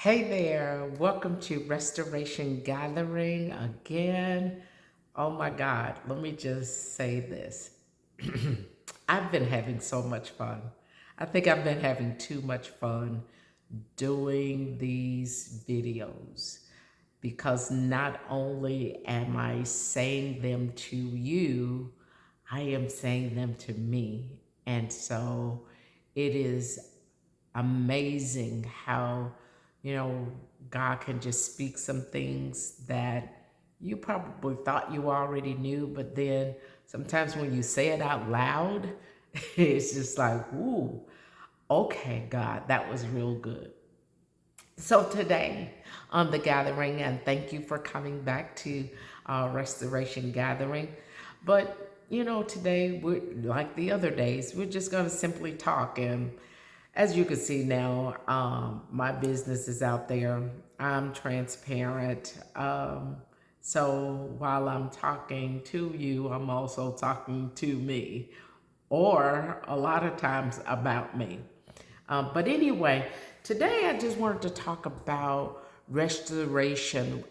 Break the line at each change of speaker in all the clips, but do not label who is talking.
Hey there, welcome to Restoration Gathering again. Oh my God, let me just say this. I've been having so much fun. I think I've been having too much fun doing these videos because not only am I saying them to you, I am saying them to me. And so it is amazing how, you know, God can just speak some things that you probably thought you already knew, but then sometimes when you say it out loud, it's just like, ooh, okay, God, that was real good. So today on the gathering, and thank you for coming back to Restoration Gathering. But today we're like the other days, we're just gonna simply talk. And as you can see now, my business is out there. I'm transparent. So while I'm talking to you, I'm also talking to me, or a lot of times about me. But anyway, today I just wanted to talk about restoration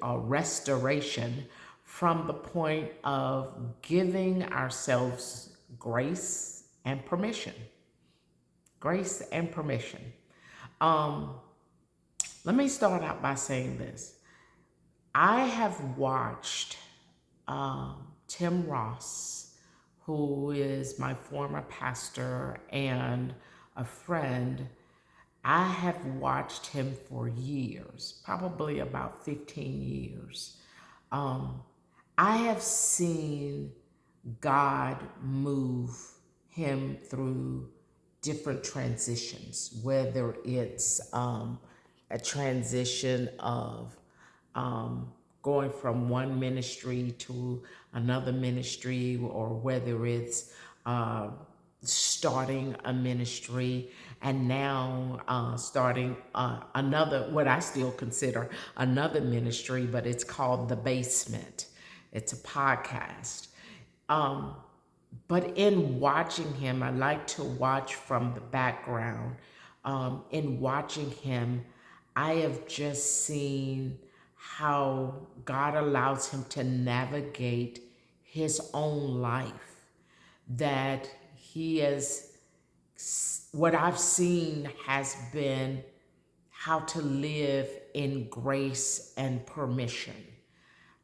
from the point of giving ourselves grace and permission. Grace and permission. Um, Let me start out by saying this. I have watched Tim Ross, who is my former pastor and a friend. I have watched him for years, probably about 15 years. Um, I have seen God move him through different transitions, whether it's a transition of um, going from one ministry to another ministry, or whether it's uh, starting a ministry and now starting another, what I still consider another ministry, but it's called The Basement. It's a podcast. Um, but in watching him, I like to watch from the background. In watching him, I have just seen how God allows him to navigate his own life. That he is, what I've seen has been how to live in grace and permission.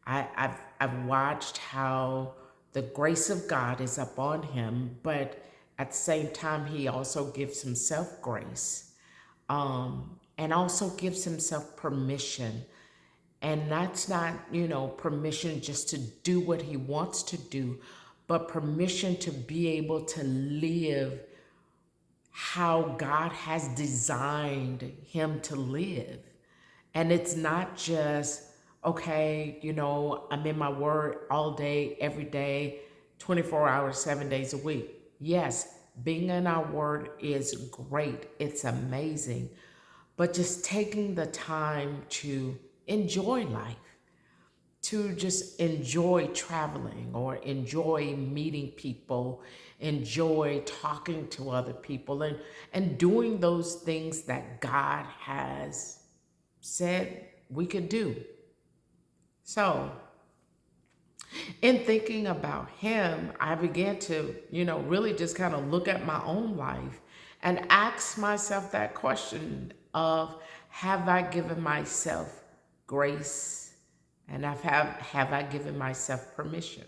I've watched how the grace of God is upon him, but at the same time, he also gives himself grace, and also gives himself permission. And that's not, permission just to do what he wants to do, but permission to be able to live how God has designed him to live. And it's not just, okay, I'm in my word all day, every day, 24 hours, 7 days a week. Yes, being in our word is great, it's amazing. But just taking the time to enjoy life, to just enjoy traveling or enjoy meeting people, enjoy talking to other people, and doing those things that God has said we could do. So, in thinking about him, I began to, really just kind of look at my own life and ask myself that question of, have I given myself grace, and have I given myself permission?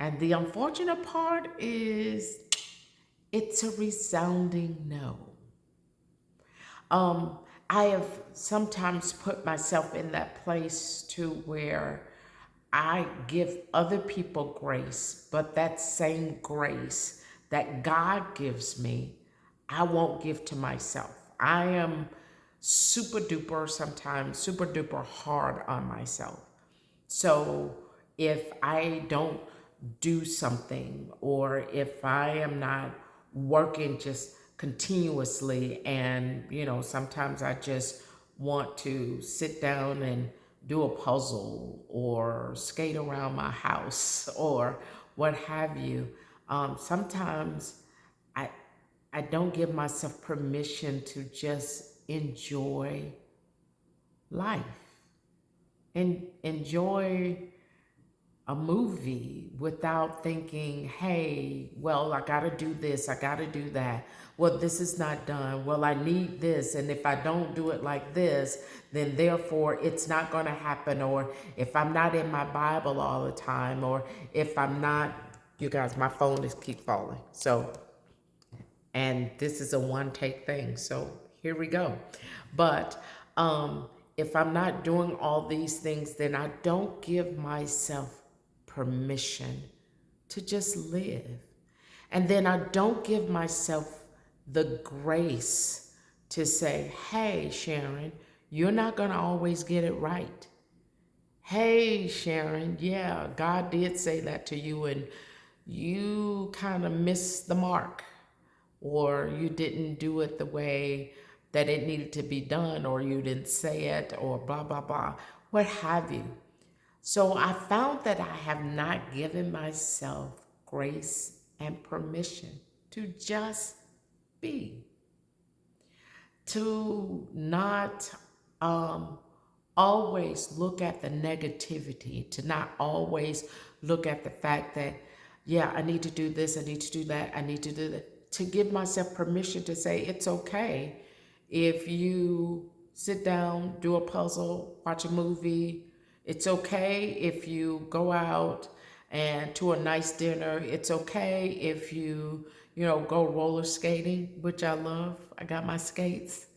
And the unfortunate part is it's a resounding no. Um, I have sometimes put myself in that place to where I give other people grace, but that same grace that God gives me, I won't give to myself. I am super duper, sometimes super duper hard on myself. So if I don't do something, or if I am not working just continuously, and sometimes I just want to sit down and do a puzzle or skate around my house or what have you. Sometimes I I don't give myself permission to just enjoy life and enjoy a movie without thinking, hey, well, I got to do this, I got to do that. Well, this is not done. Well, I need this. And if I don't do it like this, then therefore it's not going to happen. Or if I'm not in my Bible all the time, or if I'm not, you guys, my phone is keep falling. So, and this is a one take thing. So here we go. But if I'm not doing all these things, then I don't give myself permission to just live. And then I don't give myself the grace to say, hey, Sharon, you're not going to always get it right. Hey, Sharon, yeah, God did say that to you, and you kind of missed the mark, or you didn't do it the way that it needed to be done, or you didn't say it, or blah, blah, blah, what have you. So I found that I have not given myself grace and permission to just be, to not always look at the negativity, to not always look at the fact that, yeah, I need to do this, I need to do that, I need to do that, to give myself permission to say it's okay if you sit down, do a puzzle, watch a movie. It's okay if you go out and to a nice dinner. It's okay if you go roller skating, which I love. I got my skates.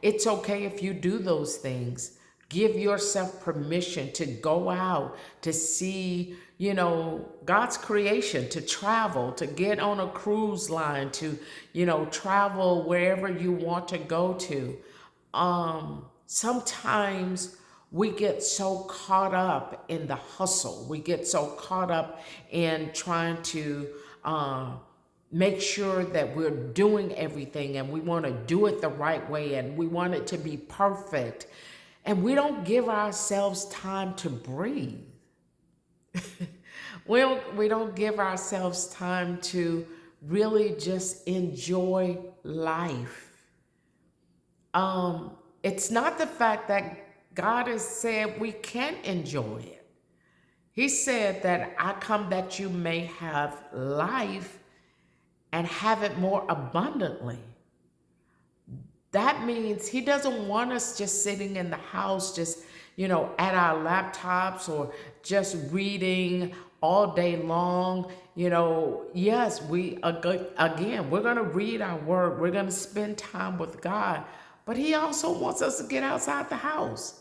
It's okay if you do those things. Give yourself permission to go out, to see, God's creation, to travel, to get on a cruise line, to, travel wherever you want to go to. Sometimes we get so caught up in the hustle. We get so caught up in trying to make sure that we're doing everything, and we want to do it the right way, and we want it to be perfect. And we don't give ourselves time to breathe. We don't give ourselves time to really just enjoy life. It's not the fact that God has said we can't enjoy it. He said that I come that you may have life and have it more abundantly. That means he doesn't want us just sitting in the house, just, at our laptops, or just reading all day long. Yes, again, we're going to read our word. We're going to spend time with God. But he also wants us to get outside the house.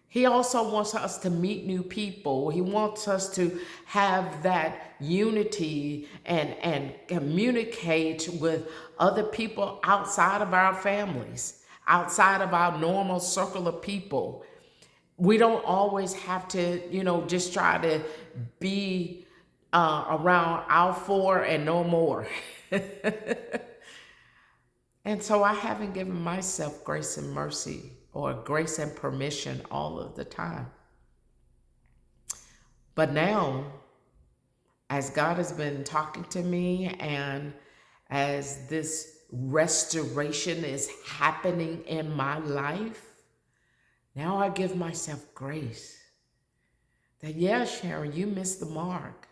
He also wants us to meet new people. He wants us to have that unity and communicate with other people outside of our families, outside of our normal circle of people. We don't always have to, just try to be around our four and no more. And so I haven't given myself grace and mercy, or grace and permission, all of the time. But now, as God has been talking to me, and as this restoration is happening in my life, now I give myself grace. That, yeah, Sharon, you missed the mark,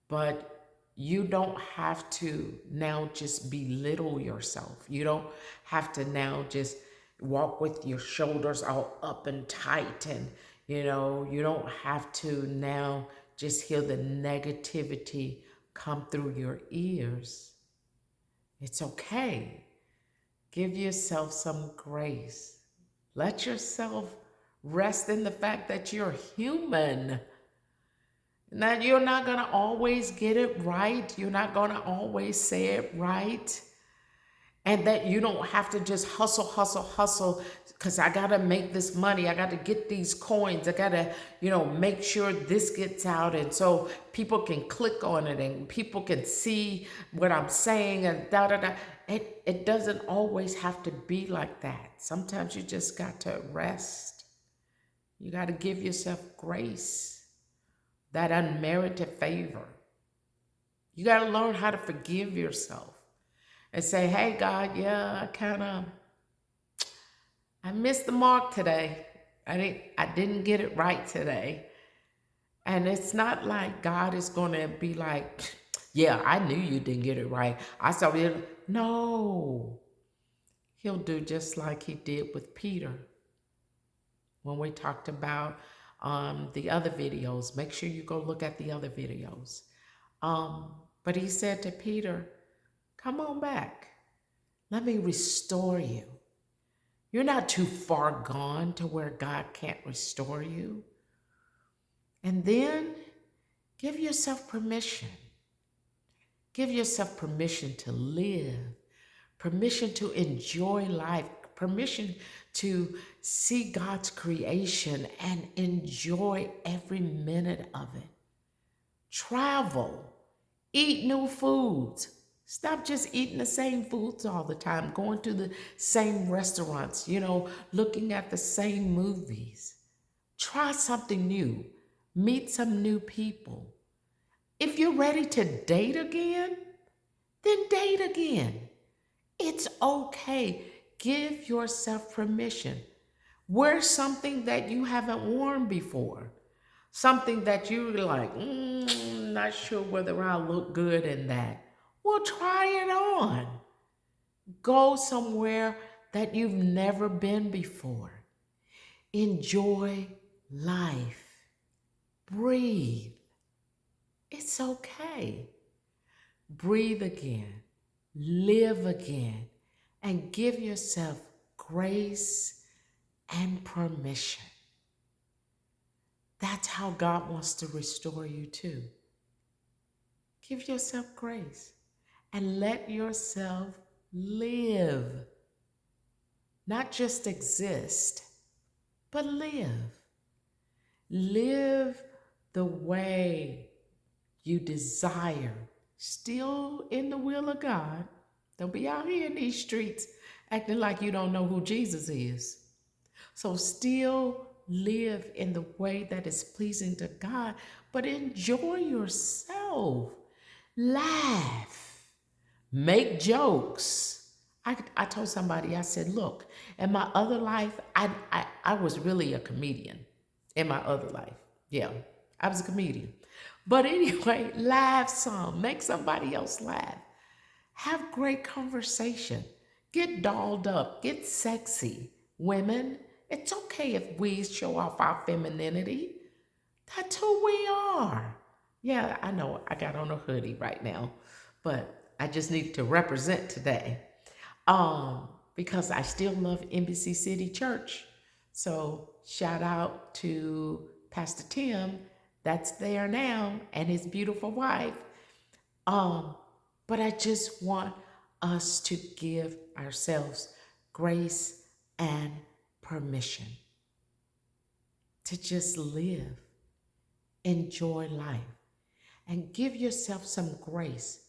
but you don't have to now just belittle yourself. You don't have to now just walk with your shoulders all up and tight, and you don't have to now just hear the negativity come through your ears. It's okay. Give yourself some grace. Let yourself rest in the fact that you're human. That you're not going to always get it right. You're not going to always say it right. And that you don't have to just hustle, because I got to make this money. I got to get these coins. I got to, make sure this gets out. And so people can click on it and people can see what I'm saying, and da. It doesn't always have to be like that. Sometimes you just got to rest. You got to give yourself grace. That unmerited favor. You got to learn how to forgive yourself and say, hey, God, yeah, I kind of I missed the mark today. I didn't get it right today. And it's not like God is going to be like, yeah, I knew you didn't get it right. I saw it. No. He'll do just like he did with Peter when we talked about the other videos. Make sure you go look at the other videos. But he said to Peter, come on back. Let me restore you. You're not too far gone to where God can't restore you. And then give yourself permission. Give yourself permission to live, permission to enjoy life, permission to see God's creation and enjoy every minute of it. Travel, eat new foods. Stop just eating the same foods all the time, going to the same restaurants, looking at the same movies. Try something new. Meet some new people. If you're ready to date again, then date again. It's okay. Give yourself permission. Wear something that you haven't worn before. Something that you're like, not sure whether I look good in that. Well, try it on. Go somewhere that you've never been before. Enjoy life. Breathe. It's okay. Breathe again. Live again. And give yourself grace and permission. That's how God wants to restore you too. Give yourself grace and let yourself live. Not just exist, but live. Live the way you desire, still in the will of God. Don't be out here in these streets acting like you don't know who Jesus is. So still live in the way that is pleasing to God, but enjoy yourself. Laugh. Make jokes. I told somebody, I said, look, in my other life, I was really a comedian in my other life. Yeah, I was a comedian. But anyway, laugh some. Make somebody else laugh. Have great conversation. Get dolled up. Get sexy. Women, it's okay if we show off our femininity. That's who we are. Yeah, I know I got on a hoodie right now, but I just need to represent today. Because I still love Embassy City Church. So shout out to Pastor Tim, that's there now, and his beautiful wife. But I just want us to give ourselves grace and permission to just live, enjoy life, and give yourself some grace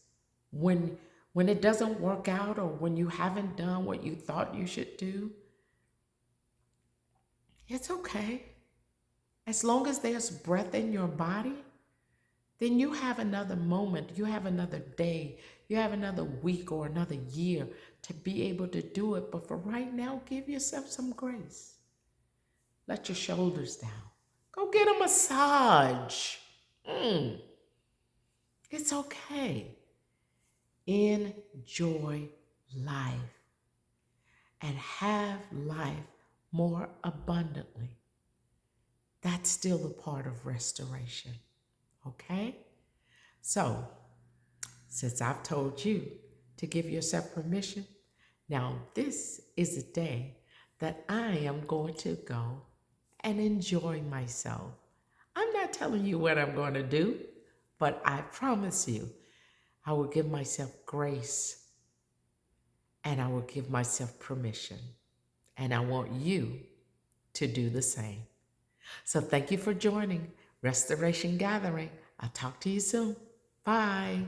when it doesn't work out or when you haven't done what you thought you should do. It's okay. As long as there's breath in your body, then you have another moment, you have another day, you have another week or another year to be able to do it. But for right now, give yourself some grace. Let your shoulders down. Go get a massage. It's okay. Enjoy life and have life more abundantly. That's still a part of restoration. Okay? So, since I've told you to give yourself permission, now this is a day that I am going to go and enjoy myself. I'm not telling you what I'm going to do, but I promise you, I will give myself grace and I will give myself permission. And I want you to do the same. So thank you for joining Restoration Gathering. I'll talk to you soon. Bye.